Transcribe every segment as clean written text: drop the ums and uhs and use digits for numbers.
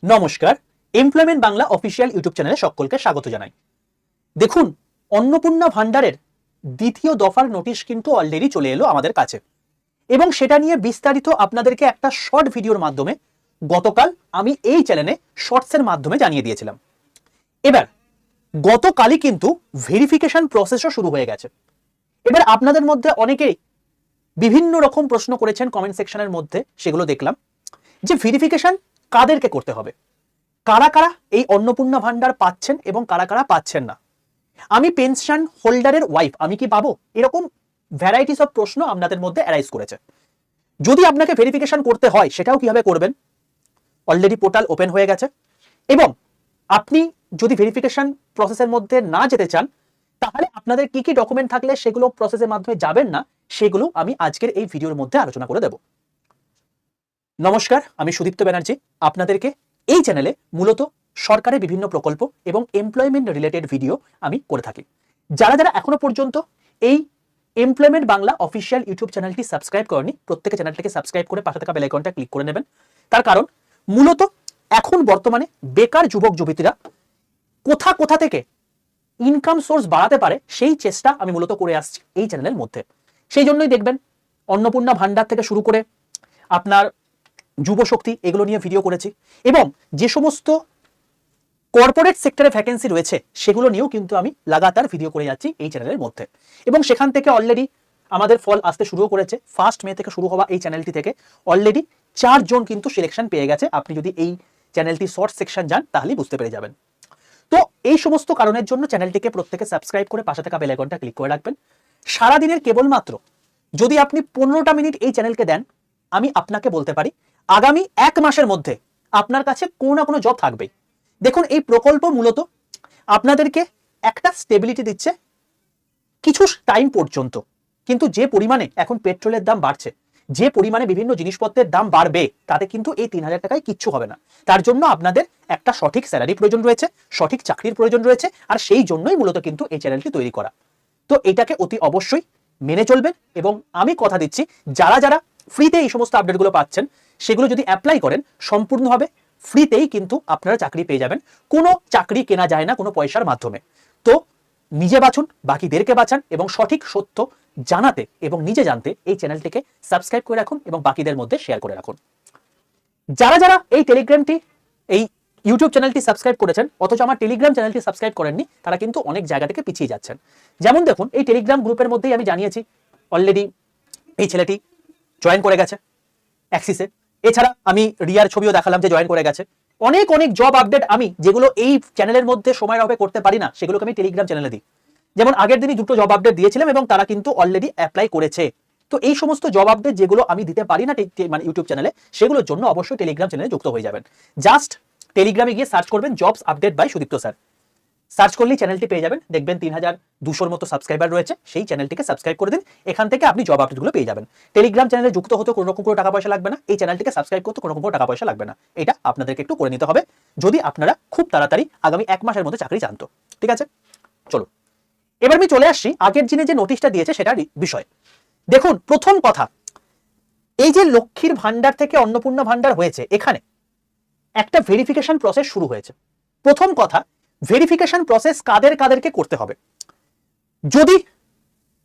নমস্কার, employment Bangla official YouTube চ্যানেলে সকলকে স্বাগত জানাই। দেখুন, অন্নপূর্ণা ভান্ডারের দ্বিতীয় দফার নোটিশ কিন্তু অলরেডি চলে এলো আমাদের কাছে, এবং সেটা নিয়ে বিস্তারিত আপনাদেরকে একটা শর্ট ভিডিওর মাধ্যমে গতকাল আমি এই চ্যানেলে শর্টসের মাধ্যমে জানিয়ে দিয়েছিলাম। এবার গতকালই কিন্তু ভেরিফিকেশন প্রসেসও শুরু হয়ে গেছে। এবার আপনাদের মধ্যে অনেকেই বিভিন্ন রকম প্রশ্ন করেছেন কমেন্ট সেকশনের মধ্যে, সেগুলো দেখলাম যে ভেরিফিকেশন কাদেরকে করতে হবে, কারা কারা এই অন্নপূর্ণা ভান্ডার পাচ্ছেন এবং কারা কারা পাচ্ছেন না, আমি পেনশন হোল্ডারের ওয়াইফ, আমি কি পাবো, এরকম ভ্যারাইটিস অফ প্রশ্ন আপনাদের মধ্যে অ্যারাইজ করেছে। যদি আপনাকে ভেরিফিকেশন করতে হয় সেটাও কিভাবে করবেন, অলরেডি পোর্টাল ওপেন হয়ে গেছে। এবং আপনি যদি ভেরিফিকেশন প্রসেসের মধ্যে না যেতে চান, তাহলে আপনাদের কি কি ডকুমেন্ট থাকলে সেগুলো প্রসেসের মাধ্যমে যাবেন না, সেগুলো আমি আজকের এই ভিডিওর মধ্যে আলোচনা করে দেব। নমস্কার, আমি সুদীপ্ত ব্যানার্জি। আপনাদেরকে এই চ্যানেলে মূলত সরকারের বিভিন্ন প্রকল্প এবং এমপ্লয়মেন্ট রিলেটেড ভিডিও আমি করে থাকি। যারা যারা এখনো পর্যন্ত এই এমপ্লয়মেন্ট বাংলা অফিসিয়াল ইউটিউব চ্যানেলটি সাবস্ক্রাইব করেনি, প্রত্যেকে চ্যানেলটিকে সাবস্ক্রাইব করে পাশে থাকা বেল আইকনটা ক্লিক করে নেবেন। তার কারণ মূলত এখন বর্তমানে বেকার যুবক যুবতীরা কোথা কোথা থেকে ইনকাম সোর্স বাড়াতে পারে সেই চেষ্টা আমি মূলত করে আসছি এই চ্যানেলের মধ্যে। সেই জন্যই দেখবেন অন্নপূর্ণা ভান্ডার থেকে শুরু করে আপনার যুব শক্তি, এগুলো নিয়ে ভিডিও করেছি, এবং যে সমস্ত কর্পোরেট সেক্টরে ভ্যাকেন্সি রয়েছে সেগুলো নিয়েও কিন্তু আমি লাগাতার ভিডিও করে যাচ্ছি এই চ্যানেলের মধ্যে। এবং সেখান থেকে অলরেডি আমাদের ফল আসতে শুরু করেছে। 1 মে থেকে শুরু হওয়া এই চ্যানেলটি থেকে অলরেডি 4 জন কিন্তু সিলেকশন পেয়ে গেছে। আপনি যদি এই চ্যানেলটি শর্ট সেকশন যান তাহলেই বুঝতে পেরে যাবেন। তো এই সমস্ত কারণের জন্য চ্যানেলটিকে প্রত্যেকে সাবস্ক্রাইব করে পাশে থাকা বেল আইকনটা ক্লিক করে রাখবেন। সারাদিনের কেবলমাত্র যদি আপনি 15টা মিনিট এই চ্যানেলকে দেন, আমি আপনাকে বলতে পারি আগামী 1 মাসের মধ্যে আপনার কাছে কোনো না কোনো জব থাকবেই। দেখুন, এই প্রকল্প মূলত আপনাদেরকে একটা স্টেবিলিটি দিচ্ছে কিছু টাইম পর্যন্ত, কিন্তু যে পরিমাণে এখন পেট্রোলের দাম বাড়ছে, যে পরিমাণে বিভিন্ন জিনিসপত্রের দাম বাড়বে, তাতে কিন্তু এই 3000 টাকায় কিচ্ছু হবে না। তার জন্য আপনাদের একটা সঠিক স্যালারি প্রয়োজন রয়েছে, সঠিক চাকরির প্রয়োজন রয়েছে, আর সেই জন্যই মূলত কিন্তু এই চ্যানেলটি তৈরি করা। তো এটাকে অতি অবশ্যই মেনে চলবেন। এবং আমি কথা দিচ্ছি, যারা যারা ফ্রিতে এই সমস্ত আপডেটগুলো পাচ্ছেন, সেগুলো যদি অ্যাপ্লাই করেন সম্পূর্ণভাবে ফ্রিতেই কিন্তু আপনারা চাকরি পেয়ে যাবেন। কোনো চাকরি কেনা যায় না কোনো পয়সার মাধ্যমে। তো নিজে বাঁচুন, বাকিদেরকে বাঁচান, এবং সঠিক সত্য জানাতে এবং নিজে জানতে এই চ্যানেলটিকে সাবস্ক্রাইব করে রাখুন এবং বাকিদের মধ্যে শেয়ার করে রাখুন। যারা যারা এই টেলিগ্রামটি, এই ইউটিউব চ্যানেলটি সাবস্ক্রাইব করেছেন অথচ আমার টেলিগ্রাম চ্যানেলটি সাবস্ক্রাইব করেননি, তারা কিন্তু অনেক জায়গা থেকে পিছিয়ে যাচ্ছেন। যেমন দেখুন, এই টেলিগ্রাম গ্রুপের মধ্যেই আমি জানিয়েছি অলরেডি এই ছেলেটি জয়েন করে গেছে অ্যাক্সিসে। এছাড়া আমি রিয়ার ছবিও দেখালাম যে জয়েন করে গেছে। অনেক অনেক জব আপডেট আমি যেগুলো এই চ্যানেলের মধ্যে সময়ের অভাবে করতে পারি না, সেগুলোকে আমি টেলিগ্রাম চ্যানেলে দিই। যেমন আগের দিনই 2টো জব আপডেট দিয়েছিলাম এবং তারা কিন্তু অলরেডি অ্যাপ্লাই করেছে। তো এই সমস্ত জব আপডেট যেগুলো আমি দিতে পারি না মানে ইউটিউব চ্যানেলে, সেগুলোর জন্য অবশ্যই টেলিগ্রাম চ্যানেলে যুক্ত হয়ে যাবেন। জাস্ট টেলিগ্রামে গিয়ে সার্চ করবেন jobs update by Sudipta sir, search করলেই চ্যানেলটি পেয়ে যাবেন। দেখবেন 3200-র মতো সাবস্ক্রাইবার রয়েছে। সেই চ্যানেলটিকে সাবস্ক্রাইব করে দিন, এখান থেকে আপনি জব আপডেটগুলো পেয়ে যাবেন। টেলিগ্রাম চ্যানেলে যুক্ত হতে কোনো রকম কোনো টাকা পয়সা লাগবে না, এই চ্যানেলটিকে সাবস্ক্রাইব করতে কোনো রকম টাকা পয়সা লাগবে না। এটা আপনাদেরকে একটু করে নিতে হবে যদি আপনারা খুব তাড়াতাড়ি আগামী 1 মাসের মধ্যে চাকরি চান। তো ঠিক আছে, চলো এবার আমি চলে আসছি আগের দিনে যে নোটিশটা দিয়েছে সেটার বিষয়। দেখুন, প্রথম কথা, এই যে লক্ষ্মীর ভান্ডার থেকে অন্নপূর্ণা ভান্ডার হয়েছে, এখানে একটা ভেরিফিকেশন প্রসেস শুরু হয়েছে। প্রথম কথা, ভেরিফিকেশন প্রসেস কাদের কাদেরকে করতে হবে। যদি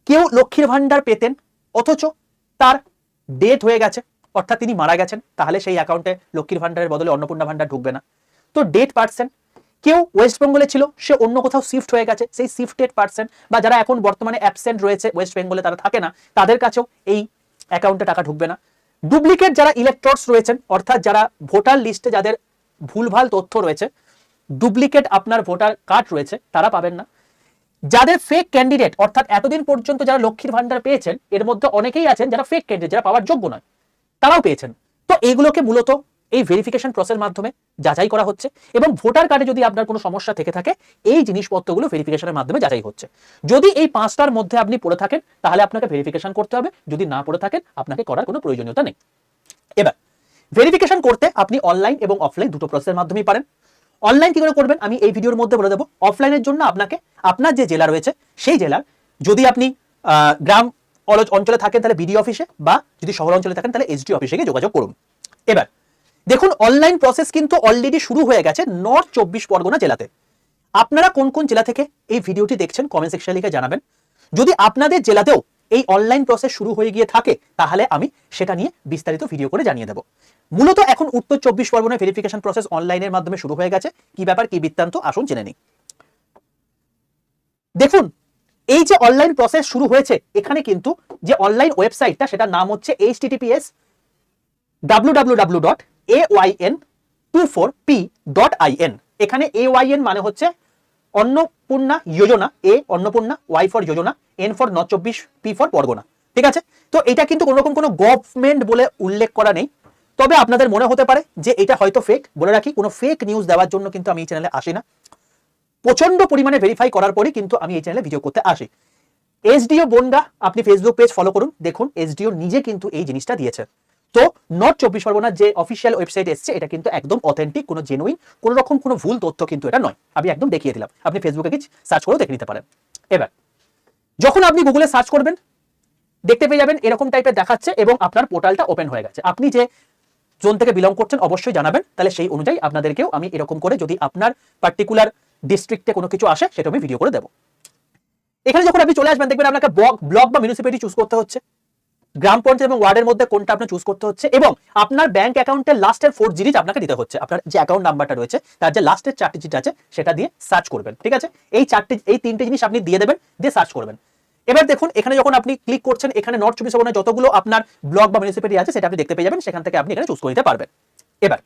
কেউ লক্ষ্মীর ভান্ডার পেতেন অথচ তার ডেথ হয়ে গেছে, অর্থাৎ তিনি মারা গেছেন, তাহলে সেই অ্যাকাউন্টে লক্ষ্মীর ভান্ডারের বদলে অন্নপূর্ণা ভান্ডার ঢুকবে না। তো ডেথ পার্সন, কেউ ওয়েস্ট বেঙ্গলে ছিল, সে অন্য কোথাও শিফট হয়ে গেছে, সেই শিফটেড পার্সন বা যারা এখন বর্তমানে অ্যাবসেন্ট রয়েছে ওয়েস্ট বেঙ্গলে, তারা থাকে না, তাদের কাছেও এই অ্যাকাউন্টে টাকা ঢুকবে না। ডুপ্লিকেট যারা ইলেক্টরস রয়েছেন, অর্থাৎ যারা ভোটার লিস্টে যাদের ভুলভাল তথ্য রয়েছে, ডুপ্লিকেট আপনার ভোটার কার্ড রয়েছে, তারা পাবেন না। যাদের ফেক ক্যান্ডিডেট, অর্থাৎ এতদিন পর্যন্ত যারা লক্ষ্মীর ভান্ডার পেয়েছেন এর মধ্যে অনেকেই আছেন যারা ফেক ক্যান্ডিডেট, যারা পাওয়ার যোগ্য নয়, তারাও পেয়েছেন। তো এইগুলোকে মূলত এই ভেরিফিকেশন প্রসেসের মাধ্যমে যাচাই করা হচ্ছে। এবং ভোটার কার্ডে যদি আপনার কোনো সমস্যা থেকে থাকে, এই জিনিসপত্রগুলো ভেরিফিকেশনের মাধ্যমে যাচাই হচ্ছে। যদি এই 5টার মধ্যে আপনি পড়ে থাকেন তাহলে আপনাকে ভেরিফিকেশন করতে হবে, যদি না পড়ে থাকেন আপনাকে করার কোনো প্রয়োজনীয়তা নেই। এবার ভেরিফিকেশন করতে আপনি অনলাইন এবং অফলাইন দুটো প্রসেসের মাধ্যমেই পারেন। অনলাইন কি করে করবেন আমি এই ভিডিওর মধ্যে বলে দেবো। অফলাইনের জন্য আপনাকে আপনার যে জেলা রয়েছে সেই জেলার, যদি আপনি গ্রাম অঞ্চলে থাকেন তাহলে বিডিও অফিসে, বা যদি শহর অঞ্চলে থাকেন তাহলে এসডি অফিসে গিয়ে যোগাযোগ করুন। এবার দেখুন অনলাইন প্রসেস কিন্তু অলরেডি শুরু হয়ে গেছে নর্থ 24 পরগনা জেলাতে। আপনারা কোন কোন জেলা থেকে এই ভিডিওটি দেখছেন কমেন্ট সেকশনে লিখে জানাবেন। যদি আপনাদের জেলাতেও এই অনলাইন প্রসেস শুরু হয়ে গিয়ে থাকে তাহলে আমি সেটা নিয়ে বিস্তারিত ভিডিও করে জানিয়ে দেব। মূলত এখন উত্তর 24 পরগনায় ভেরিফিকেশন প্রসেস অনলাইনের মাধ্যমে শুরু হয়ে গেছে। কি ব্যাপার কি বৃত্তান্ত আসুন জেনে নিই। দেখুন এই যে অনলাইন প্রসেস শুরু হয়েছে এখানে কিন্তু যে অনলাইন ওয়েবসাইটটা সেটার নাম হচ্ছে https://ayn24p.in। এখানে AYN মানে হচ্ছে Annapurna Yojana, A Annapurna, Y for Yojana, N for north 24, P for Pargana. ঠিক আছে, তো এটা কিন্তু কোনো রকম কোনো গভর্নমেন্ট বলে উল্লেখ করা নেই। তবে আপনাদের মনে হতে পারে যে এটা হয়তো ফেক। বলে রাখি কোনো ফেক নিউজ দেওয়ার জন্য কিন্তু আমি এই চ্যানেলে আসি না। প্রচন্ড পরিমাণে ভেরিফাই করার পরে কিন্তু আমি এই চ্যানেলে ভিডিও করতে আসি। এসডিও বনগা আপনি ফেসবুক পেজ ফলো করুন, দেখুন এসডিও নিজে কিন্তু এই জিনিসটা দিয়েছে। তো নর্থ 24 পরগনার যে অফিসিয়াল ওয়েবসাইট এসছে এটা কিন্তু একদম অথেন্টিক, কোনো জেনুইন, কোনো রকম কোনো ভুল তথ্য কিন্তু এটা নয়। আমি একদম দেখিয়ে দিলাম, আপনি ফেসবুকে গিয়ে সার্চ করেও দেখে নিতে পারেন। এবার যখন আপনি গুগলে সার্চ করবেন দেখতে পেয়ে যাবেন এরকম টাইপের দেখাচ্ছে এবং আপনার পোর্টালটা ওপেন হয়ে গেছে। আপনি যে জোন থেকে বিলং করছেন অবশ্যই জানাবেন, তাহলে সেই অনুযায়ী আপনাদেরকেও আমি এরকম করে যদি আপনার পার্টিকুলার ডিস্ট্রিক্টে কোনো কিছু আসে সেটা আমি ভিডিও করে দেবো। এখানে যখন আপনি চলে আসবেন দেখবেন আপনাকে ব্লক বা মিউনিসিপ্যালিটি চুজ করতে হচ্ছে, গ্রাম পঞ্চায়েত এবং ওয়ার্ডের মধ্যে কোনটা আপনার চুজ করতে হচ্ছে এবং আপনার ব্যাংক অ্যাকাউন্টের লাস্টের 4 ডিজিট আপনাকে দিতে হচ্ছে। আপনার যে অ্যাকাউন্ট নাম্বারটা রয়েছে তার যে লাস্টের 4 ডিজিট আছে সেটা দিয়ে সার্চ করবেন। ঠিক আছে, এই 3টে জিনিস আপনি দিয়ে দেবেন, দিয়ে সার্চ করবেন। এবার দেখুন এখানে যখন আপনি ক্লিক করছেন এখানে নর্থ 24 পরগনায় যতগুলো আপনার ব্লক বা মিউনিসিপ্যালিটি আছে সেটা আপনি দেখতে পেয়ে যাবেন, সেখান থেকে আপনি এখানে চুজ করে নিতে পারবেন। এবার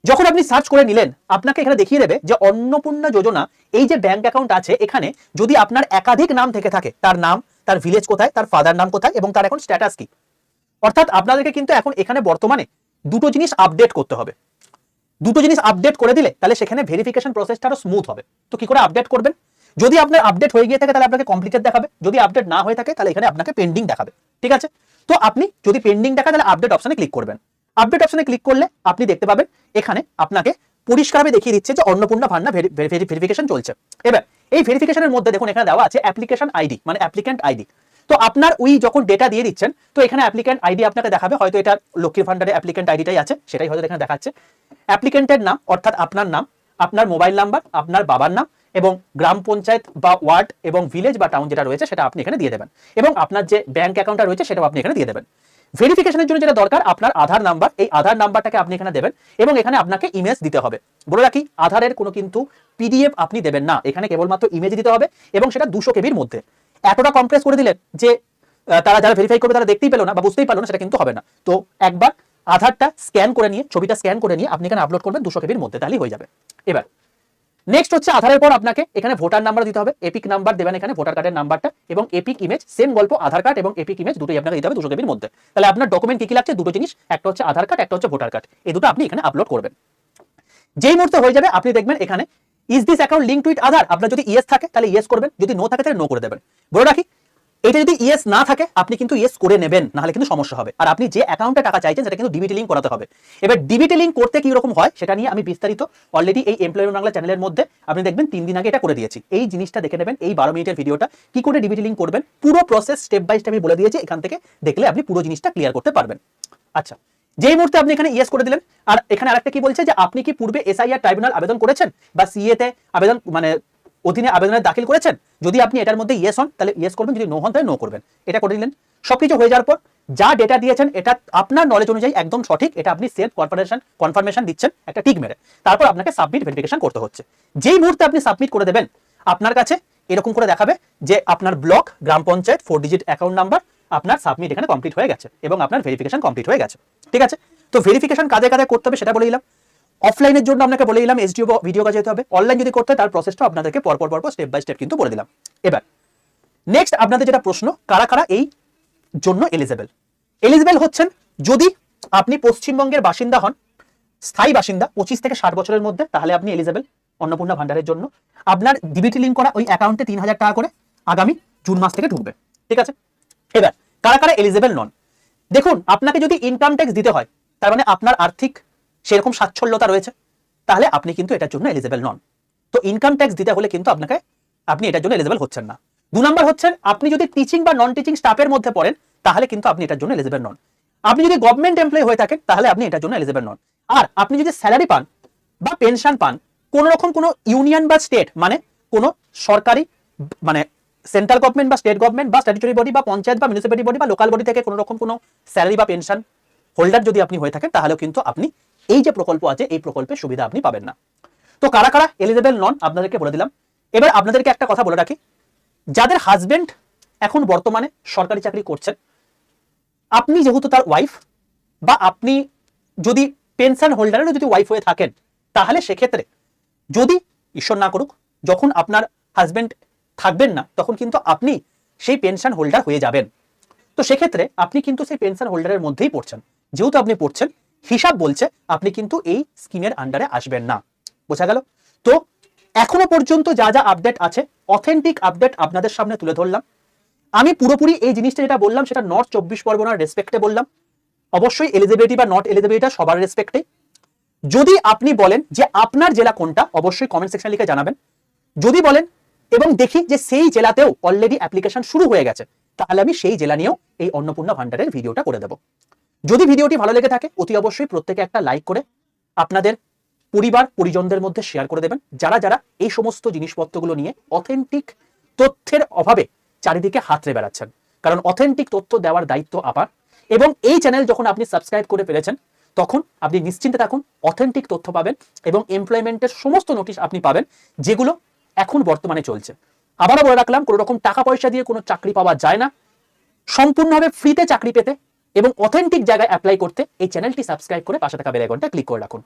যখন আপনি সার্চ করে নিলেন আপনাকে এখানে দেখিয়ে দেবে যে অন্নপূর্ণা যোজনা এই যে ব্যাংক অ্যাকাউন্ট আছে এখানে যদি আপনার একাধিক নাম থেকে থাকে, তার নাম, তার ভিলেজ কোথায়, তার ফাদার নাম কোথায় এবং তার এখন স্ট্যাটাস কি। অর্থাৎ আপনাদেরকে কিন্তু এখন এখানে বর্তমানে দুটো জিনিস আপডেট করতে হবে। দুটো জিনিস আপডেট করে দিলে তাহলে সেখানে ভেরিফিকেশন প্রসেসটা আরো স্মুথ হবে। তো কি করে আপডেট করবেন? যদি আপনার আপডেট হয়ে গিয়ে থাকে তাহলে আপনাকে কমপ্লিটেড দেখাবে, যদি আপডেট না হয়ে থাকে তাহলে এখানে আপনাকে পেন্ডিং দেখাবে। ঠিক আছে, তো আপনি যদি পেন্ডিং দেখায় তাহলে আপডেট অপশনে ক্লিক করবেন। আপডেট অপশনে ক্লিক করলে আপনি দেখতে পাবেন এখানে আপনাকে পরিষ্কারভাবে দেখিয়ে দিচ্ছে যে অন্নপূর্ণা ভান্ডার ভেরিফিকেশন চলছে। এবার এই ভেরিফিকেশনের মধ্যে দেখুন এখানে দেওয়া আছে অ্যাপ্লিকেশন আইডি মানে অ্যাপ্লিক্যান্ট আইডি। তো আপনার ওই যখন ডেটা দিয়ে দিচ্ছেন তো এখানে অ্যাপ্লিক্যান্ট আইডি আপনাকে দেখাবে, হয়তো এটা লক্ষ্মীর ভান্ডারে অ্যাপ্লিক্যান্ট আইডিটাই আছে সেটাই হয়তো এখানে দেখাচ্ছে। অ্যাপ্লিক্যান্টের নাম অর্থাৎ আপনার নাম, আপনার মোবাইল নাম্বার, আপনার বাবার নাম এবং গ্রাম পঞ্চায়েত বা ওয়ার্ড এবং ভিলেজ বা টাউন যেটা রয়েছে সেটা আপনি এখানে দিয়ে দেবেন এবং আপনার যে ব্যাংক অ্যাকাউন্টটা রয়েছে সেটাও আপনি এখানে দিয়ে দেবেন। ভেরিফিকেশনের জন্য যেটা দরকার আপনার আধার নাম্বার, এই আধার নাম্বারটাকে আপনি এখানে দেবেন এবং এখানে আপনাকে ইমেজ দিতে হবে। বলে রাখি আধারের কোনো কিন্তু পিডিএফ আপনি দেবেন না, এখানে কেবলমাত্র ইমেজ দিতে হবে এবং সেটা 200 কেবির মধ্যে। এতটা কম্প্রেস করে দিলেন যে তারা যারা ভেরিফাই করবে তারা দেখতেই পেলো না বা বুঝতেই পারলো না, সেটা কিন্তু হবে না। তো একবার আধারটা স্ক্যান করে নিয়ে, ছবিটা স্ক্যান করে নিয়ে আপনি এখানে আপলোড করবেন 200 কেবির মধ্যে, তাহলেই হয়ে যাবে। এবার নেক্সট হচ্ছে আধারের পর আপনাকে এখানে ভোটার নাম্বার দিতে হবে, এপিক নাম্বার দেবেন এখানে ভোটার কার্ডের নাম্বারটা এবং এপিক ইমেজ, সেম গল্প আধার কার্ড এবং এপিক ইমেজ দুটোই আপনাকে দিতে হবে 200 কেবির মধ্যে। তাহলে আপনার ডকুমেন্ট কি কি লাগছে? দুটো জিনিস, একটা হচ্ছে আধার কার্ড, একটা হচ্ছে ভোটার কার্ড, এই দুটো আপনি এখানে আপলোড করবেন। যেই মুহূর্তে হয়ে যাবে আপনি দেখবেন এখানে is this account link to it Aadhaar, আপনার যদি ইয়েস থাকে তাহলে ইয়েস করবেন, যদি নো থাকে তাহলে নো করে দেবেন। বলে রাখি এটা যদি ইয়েস না থাকে আপনি কিন্তু ইয়েস করে নেবেন, নাহলে কিন্তু সমস্যা হবে। আর আপনি যে অ্যাকাউন্টে টাকা চাইছেন সেটা কিন্তু ডিবিটি লিঙ্ক করাতে হবে। এবার ডিবিটি লিঙ্ক করতে কি রকম হয় সেটা নিয়ে আমি বিস্তারিত অলরেডি এই এমপ্লয়মেন্ট বাংলা চ্যানেলের মধ্যে আপনি দেখবেন 3 দিন আগে এটা করে দিয়েছি। এই জিনিসটা দেখে নেবেন, এই 12 মিনিটের ভিডিওটা কি করে ডিবিটি লিঙ্ক করবেন পুরো প্রসেস স্টেপ বাই স্টেপ আমি বলে দিয়েছি, এখান থেকে দেখলে আপনি পুরো জিনিসটা ক্লিয়ার করতে পারবেন। আচ্ছা, যেই মুহূর্তে আপনি এখানে ইয়েস করে দিলেন, আর এখানে আরেকটা কি বলছে যে আপনি কি পূর্বে এসআইআর ট্রাইব্যুনাল আবেদন করেছেন বা সিএ তে আবেদন মানে অধীনে আবেদনের দাখিল করেছেন। যদি আপনি এটার মধ্যে ইয়েস হন তাহলে ইয়েস করবেন, যদি নো হন তাহলে নো করবেন। এটা করে দিলেন। সবকিছু হয়ে যাওয়ার পর যা ডেটা দিয়েছেন এটা আপনার নলেজ অনুযায়ী একদম সঠিক, এটা আপনি সেলফ কনফার্মেশন দিচ্ছেন একটা টিক মেরে, তারপর আপনাকে সাবমিট ভেরিফিকেশন করতে হচ্ছে। যেই মুহূর্তে আপনি সাবমিট করে দেবেন আপনার কাছে এরকম করে দেখাবে যে আপনার ব্লক, গ্রাম পঞ্চায়েত, 4 ডিজিট অ্যাকাউন্ট নাম্বার, আপনার সাবমিট এখানে কমপ্লিট হয়ে গেছে এবং আপনার ভেরিফিকেশন কমপ্লিট হয়ে গেছে। ঠিক আছে, তো ভেরিফিকেশন কাজে কাজে করতে হবে সেটা বলে দিলাম। অফলাইনের জন্য আপনাকে বলে দিলাম এসডিও ভিডিও কাজে যেতে হবে, অনলাইন যদি করতে হয় তার প্রসেসটা আপনাদেরকে পরপর স্টেপ বাই স্টেপ কিন্তু বলে দিলাম। এবার নেক্সট আপনাদের যেটা প্রশ্ন, কারা কারা এই জন্য এলিজিবল হচ্ছেন? যদি আপনি পশ্চিমবঙ্গের বাসিন্দা হন, স্থায়ী বাসিন্দা 25 থেকে 60 বছরের মধ্যে, তাহলে আপনি এলিজিবল অন্নপূর্ণা ভান্ডারের জন্য। আপনার ডিবিটি লিঙ্ক করা ওই অ্যাকাউন্টে 3000 টাকা করে আগামী জুন মাস থেকে ঢুকবে। ঠিক আছে, এবার কারা কারা এলিজিবল নন? দেখুন আপনাকে যদি ইনকাম ট্যাক্স দিতে হয়, তার মানে আপনার আর্থিক সেরকম স্বাচ্ছল্যতা রয়েছে, তাহলে আপনি কিন্তু এটার জন্য এলিজিবল নন। তো ইনকাম ট্যাক্স দিতে হলে কিন্তু আপনি এটার জন্য এলিজিবল হচ্ছেন না। 2 নাম্বার হচ্ছেন আপনি যদি টিচিং বা নন টিচিং স্টাফের মধ্যে পড়েন তাহলে কিন্তু আপনি এটার জন্য এলিজিবল নন। আপনি যদি গভর্নমেন্ট এমপ্লয়ি হয়ে থাকেন তাহলে আপনি এটার জন্য এলিজিবল নন। আর আপনি যদি স্যালারি পান বা পেনশন পান কোন রকম কোনো ইউনিয়ন বা স্টেট মানে কোনো সরকারি মানে সেন্ট্রাল গভর্নমেন্ট বা স্টেট গভর্নমেন্ট বা স্ট্যাটুটরি বডি বা পঞ্চায়েত বা মিউনিসিপ্যালিটি বডি বা লোকাল বডি থেকে কোনো রকম কোনো স্যালারি বা পেনশন হোল্ডার যদি আপনি হয়ে থাকেন তাহলেও কিন্তু আপনি এই যে প্রকল্প আছে এই প্রকল্পের সুবিধা আপনি পাবেন না। তো কারা কারা এলিজিবল নন আপনাদেরকে বলে দিলাম। এবার আপনাদেরকে একটা কথা বলে রাখি, যাদের হাজবেন্ড এখন বর্তমানে সরকারি চাকরি করছেন, আপনি যেহেতু তার ওয়াইফ বা আপনি যদি পেনশন হোল্ডারেরও যদি ওয়াইফ হয়ে থাকেন, তাহলে সেক্ষেত্রে যদি ঈশ্বর না করুক যখন আপনার হাজবেন্ড থাকবেন না তখন কিন্তু আপনি সেই পেনশন হোল্ডার হয়ে যাবেন। তো সেক্ষেত্রে আপনি কিন্তু সেই পেনশন হোল্ডারের মধ্যেই পড়ছেন। যেহেতু আপনি পড়ছেন, হিসাব বলছে আপনি কিন্তু এই স্কিমের আন্ডারে আসবেন না। বোঝা গেল? তো এখনো পর্যন্ত যা যা আপডেট আছে অথেন্টিক আপডেট আপনাদের সামনে তুলে ধরলাম। আমি পুরোপুরি এই জিনিসটা যেটা বললাম সেটা নর্থ 24 পরগনার রেসপেক্টে বললাম। অবশ্যই এলিজিবিলিটি বা নট এলিজিবিলিটি সবার রেসপেক্টে। যদি আপনি বলেন যে আপনার জেলা কোনটা, অবশ্যই কমেন্ট সেকশনে লিখে জানাবেন। যদি বলেন এবং দেখি যে সেই জেলাতেও অলরেডি অ্যাপ্লিকেশন শুরু হয়ে গেছে, তাহলে আমি সেই জেলা নিয়েও এই অন্নপূর্ণা ভান্ডারের ভিডিওটা করে দেব। যদি ভিডিওটি ভালো লেগে থাকে অতি অবশ্যই প্রত্যেকে একটা লাইক করে আপনাদের পরিবার পরিজনদের মধ্যে শেয়ার করে দেবেন, যারা যারা এই সমস্ত জিনিসপত্রগুলো নিয়ে অথেন্টিক তথ্যের অভাবে চারিদিকে হাতড়ে বেড়াচ্ছেন। কারণ অথেন্টিক তথ্য দেওয়ার দায়িত্ব আপার, এবং এই চ্যানেল যখন আপনি সাবস্ক্রাইব করে ফেলেছেন তখন আপনি নিশ্চিন্তে থাকুন, অথেন্টিক তথ্য পাবেন এবং এমপ্লয়মেন্টের সমস্ত নোটিশ আপনি পাবেন যেগুলো এখন বর্তমানে চলছে। আবারও বলে রাখলাম, কোনো রকম টাকা পয়সা দিয়ে কোনো চাকরি পাওয়া যায় না। সম্পূর্ণভাবে ফ্রিতে চাকরি পেতে এবং অথেন্টিক জায়গায় অ্যাপ্লাই করতে এই চ্যানেলটি সাবস্ক্রাইব করে পাশে থাকা বেল আইকনটা ক্লিক করে রাখুন।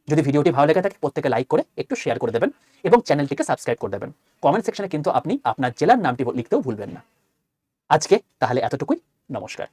যদি ভিডিওটি ভালো লেগে থাকে প্রত্যেকে লাইক করে একটু শেয়ার করে দেবেন এবং চ্যানেলটিকে সাবস্ক্রাইব করে দেবেন। কমেন্ট সেকশনে কিন্তু আপনি আপনার জেলার নামটি লিখতেও ভুলবেন না। আজকে তাহলে এতটুকুই, নমস্কার।